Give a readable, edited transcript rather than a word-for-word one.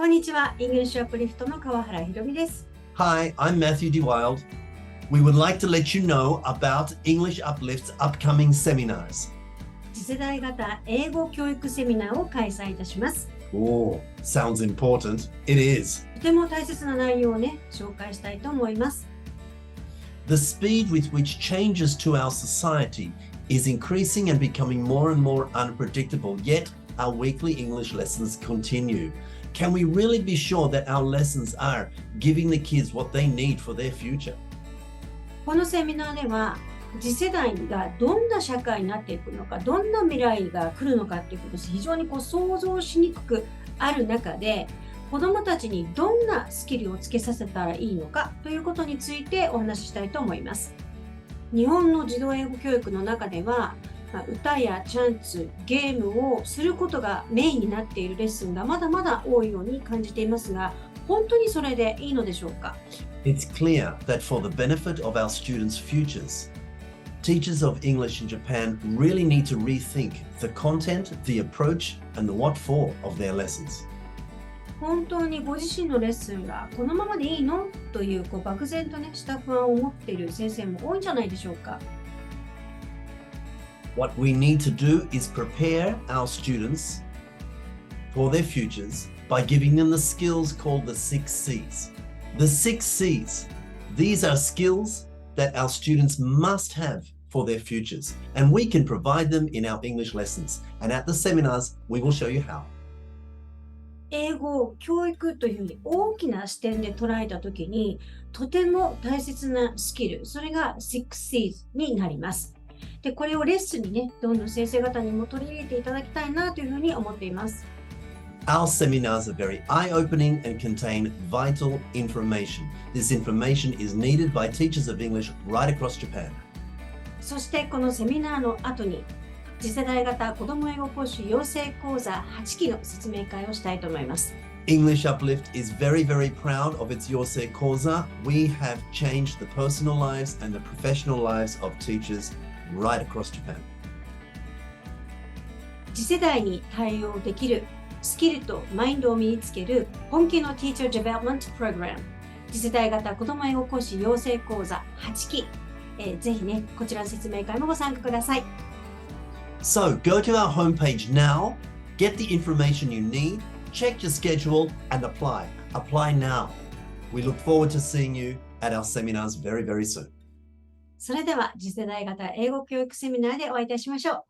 こんにちは。イングリッシュアップリフトの川原ひろみです。Hi, I'm Matthew DeWild. We would like to let you know about English Uplift's upcoming seminars. 次世代型英語教育セミナーを開催いたします。Oh, sounds important. It is. とても大切な内容をね、紹介したいと思います。The speed with which changes to our society is increasing and becoming more and more unpredictable, yet our weekly English lessons continue. Can we really be sure that our lessons are giving the kids what they need for their future? このセミナーでは、次世代がどんな社会になっていくのか、どんな未来が来るのかっていうことを非常に想像しにくくある中で、子どもたちにどんなスキルをつけさせたらいいのかということについてお話ししたいと思います。日本の児童英語教育の中では、歌やチャンツ、ゲームをすることがメインになっているレッスンがまだまだ多いように感じていますが、本当にそれでいいのでしょうか？ It's clear that for the benefit of our students' futures, teachers of English in Japan really need to rethink the content, the approach, and the what for of their lessons. 本当にご自身のレッスンがこのままでいいのという漠然とねした不安を持っている先生も多いんじゃないでしょうか。What we need to do is prepare our students for their futures by giving them the skills called the 6 C's. The 6 C's, these are skills that our students must have for their futures, and we can provide them in our English lessons. And at the seminars, we will show you how. 英語、教育というふうに大きな視点で捉えたときに、とても大切なスキル、それが 6 C's になります。で、これをレッスンにね、どんどん先生方にも取り入れていただきたいなというふうに思っています。Our seminars are very eye-opening and contain vital information. This information is needed by teachers of English right across Japan. そしてこのセミナーの後に、次世代型子ども英語講師養成講座8期の説明会をしたいと思います。English Uplift is very, very proud of its Yosei Koza. We have changed the personal lives and the professional lives of teachers right across Japan. 次世代に対応できるスキルとマインドを身につける本気の Teacher Development Program 次世代型子ども英語講師養成講座8期、ぜひねこちらの説明会もご参加ください。So go to our homepage now, get the information you need, check your schedule and apply. Apply now. We look forward to seeing you at our seminars very, very soon. それでは次世代型英語教育セミナーでお会いいたしましょう。